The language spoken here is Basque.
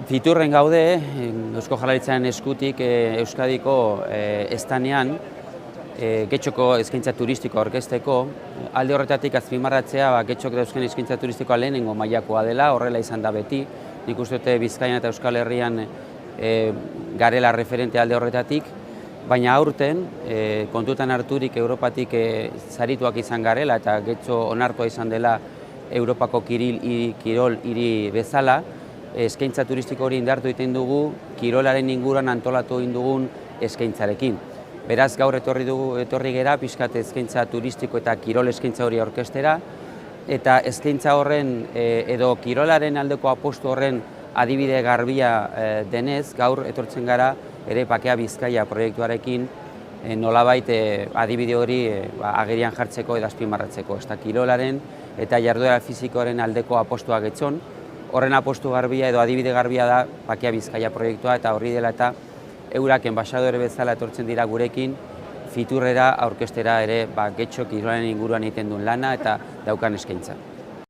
Fiturren gaude, Eusko Jaurlaritzaren eskutik Euskadiko estanean Getxoko eskaintza turistikoa aurkezteko. Alde horretatik azpimarratzea Getxok dauzkan eskaintza turistikoa lehenengo mailakoa dela, horrela izan da beti. Nik uste dute Bizkaian eta Euskal Herrian garela referente alde horretatik, baina aurten kontutan harturik Europatik sarituak izan garela eta Getxo onartua izan dela Europako kirol hiri bezala, eskaintza turistiko hori indartu egiten dugu kirolaren inguruan antolatu egin dugun eskaintzarekin. Beraz, gaur etorri gera pixkat eskaintza turistiko eta kirol eskaintza hori aurkeztera, eta eskaintza horren edo kirolaren aldeko apostu horren adibide garbia denez, gaur etortzen gara ere Bakea Bizkaia proiektuarekin nolabait adibide hori agerian jartzeko edo azpimarratzeko. Ez da kirolaren eta jarduera fisikoaren aldeko apostua Getxon. Horren apostu garbia edo adibide garbia da Bakea Bizkaia proiektua, eta horri dela eta eurak enbaxadore bezala etortzen dira gurekin Fiturrera aurkeztera ere Getxo kirolaren inguruan egiten duen lana eta daukan eskaintza.